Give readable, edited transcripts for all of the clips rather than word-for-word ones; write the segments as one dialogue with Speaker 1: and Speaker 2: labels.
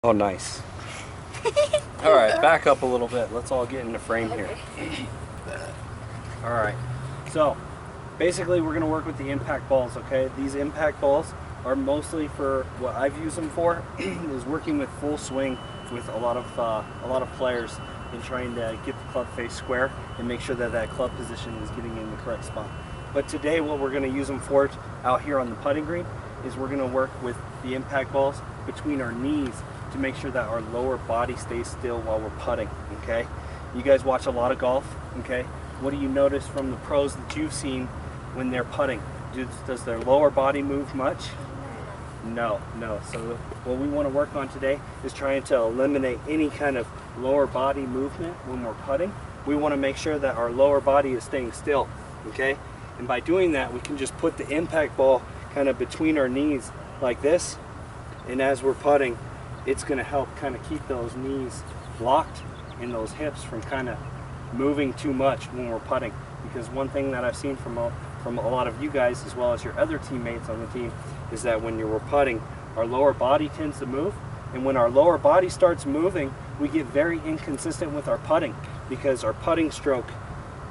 Speaker 1: Oh, nice. All right, back up a little bit. Let's all get in the frame here. All right, so basically we're gonna work with the impact balls, okay? These impact balls are mostly for what I've used them for is working with full swing with a lot of players in trying to get the club face square and make sure that that club position is getting in the correct spot. But today what we're gonna use them for out here on the putting green is we're gonna work with the impact balls between our knees to make sure that our lower body stays still while we're putting, okay? You guys watch a lot of golf, okay? What do you notice from the pros that you've seen when they're putting? Does their lower body move much? No. So what we want to work on today is trying to eliminate any kind of lower body movement when we're putting. We want to make sure that our lower body is staying still, okay? And by doing that, we can just put the impact ball kind of between our knees like this, and as we're putting, it's going to help kind of keep those knees locked and those hips from kind of moving too much when we're putting. Because one thing that I've seen from a lot of you guys, as well as your other teammates on the team, is that when you're putting, our lower body tends to move, and when our lower body starts moving, we get very inconsistent with our putting, because our putting stroke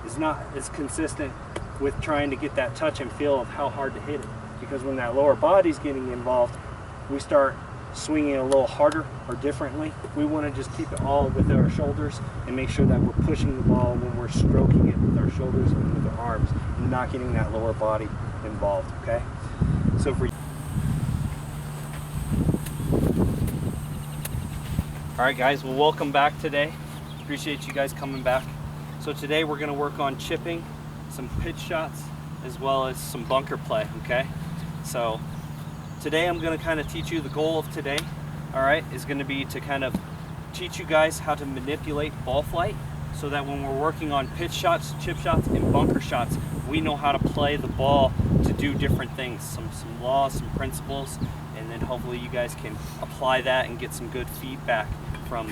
Speaker 1: is not as consistent with trying to get that touch and feel of how hard to hit it. Because when that lower body's getting involved, we start swinging a little harder or differently. We want to just keep it all with our shoulders and make sure that we're pushing the ball when we're stroking it with our shoulders and with our arms and not getting that lower body involved, okay? So for Alright guys, well, welcome back today. Appreciate you guys coming back. So today we're going to work on chipping, some pitch shots, as well as some bunker play, okay? So today I'm going to kind of teach you the goal of today, all right, is going to be to kind of teach you guys how to manipulate ball flight so that when we're working on pitch shots, chip shots, and bunker shots, we know how to play the ball to do different things, some laws, some principles, and then hopefully you guys can apply that and get some good feedback from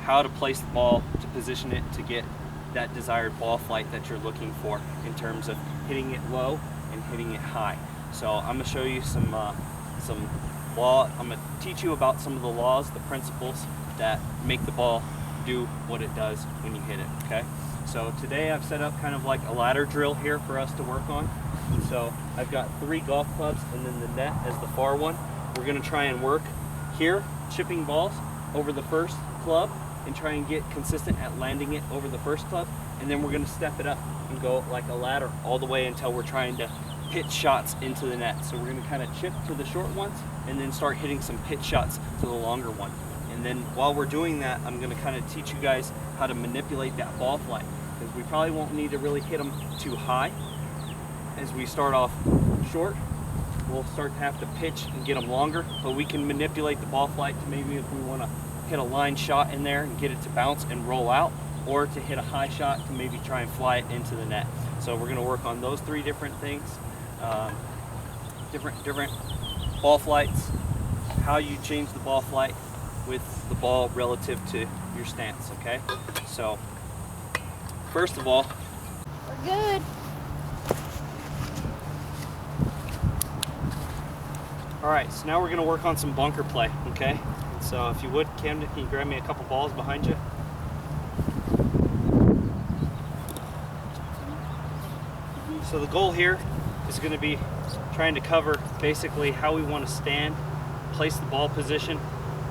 Speaker 1: how to place the ball, to position it to get that desired ball flight that you're looking for in terms of hitting it low and hitting it high. So I'm going to show you some law. I'm going to teach you about some of the laws, the principles that make the ball do what it does when you hit it, okay? So today I've set up kind of like a ladder drill here for us to work on. So I've got 3 golf clubs and then the net as the far one. We're going to try and work here, chipping balls over the first club and try and get consistent at landing it over the first club. And then we're going to step it up and go like a ladder all the way until we're trying to pitch shots into the net. So we're going to kind of chip to the short ones and then start hitting some pitch shots to the longer one. And then while we're doing that, I'm going to kind of teach you guys how to manipulate that ball flight, because we probably won't need to really hit them too high. As we start off short, we'll start to have to pitch and get them longer, but we can manipulate the ball flight to maybe if we want to hit a line shot in there and get it to bounce and roll out, or to hit a high shot to maybe try and fly it into the net. So we're going to work on those 3 different things. Different ball flights, how you change the ball flight with the ball relative to your stance, okay? So first of all,
Speaker 2: we're good.
Speaker 1: All right, so now we're going to work on some bunker play, okay? So if you would, Camden, can you grab me a couple balls behind you? So the goal here is going to be trying to cover basically how we want to stand, place the ball position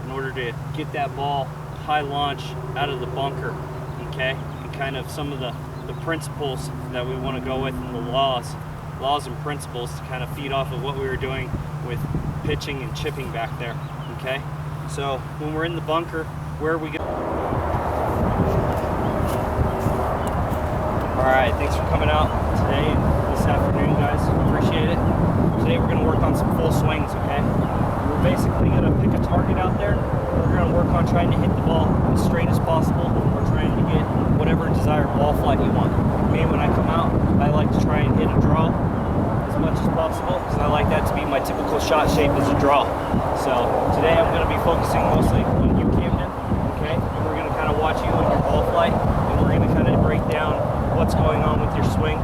Speaker 1: in order to get that ball high launch out of the bunker, okay? And kind of some of the principles that we want to go with, and the laws and principles to kind of feed off of what we were doing with pitching and chipping back there, okay? So when we're in the bunker, where are we going? All right, thanks for coming out today, this afternoon, guys. Appreciate it. Today we're going to work on some full swings, okay? We're basically going to pick a target out there. We're going to work on trying to hit the ball as straight as possible. We're trying to get whatever desired ball flight you want. Me, when I come out, I like to try and hit a draw as much as possible, because I like that to be my typical shot shape, is a draw. So today I'm going to be focusing mostly on you, Camden, okay? And we're going to kind of watch you and your ball flight, and we're going to kind of break down what's going on with your swing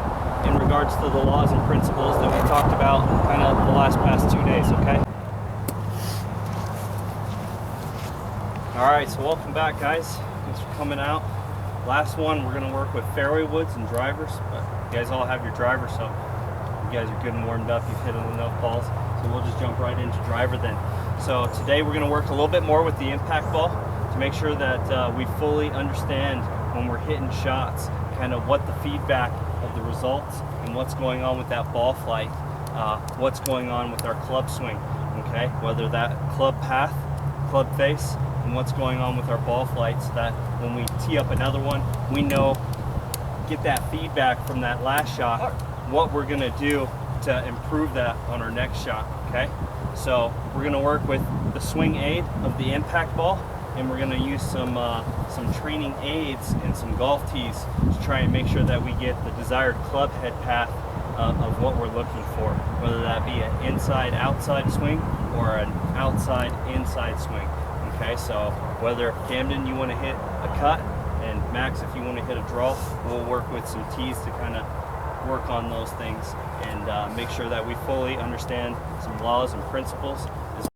Speaker 1: in regards to the laws and principles that we talked about kind of the past 2 days, okay? Alright, so welcome back, guys. Thanks for coming out. Last one, we're going to work with fairway woods and drivers, but you guys all have your drivers, so you guys are good and warmed up. You've hit enough balls, so we'll just jump right into driver then. So today we're going to work a little bit more with the impact ball to make sure that we fully understand when we're hitting shots, kind of what the feedback of the results and what's going on with that ball flight, what's going on with our club swing, okay? Whether that club path, club face, and what's going on with our ball flight, so that when we tee up another one, we know, get that feedback from that last shot, what we're gonna do to improve that on our next shot, okay? So we're gonna work with the swing aid of the impact ball, and we're gonna use some training aids and some golf tees to try and make sure that we get the desired club head path of what we're looking for, whether that be an inside-outside swing or an outside-inside swing. Okay, so whether Camden, you want to hit a cut, and Max, if you want to hit a draw, we'll work with some tees to kind of work on those things and make sure that we fully understand some laws and principles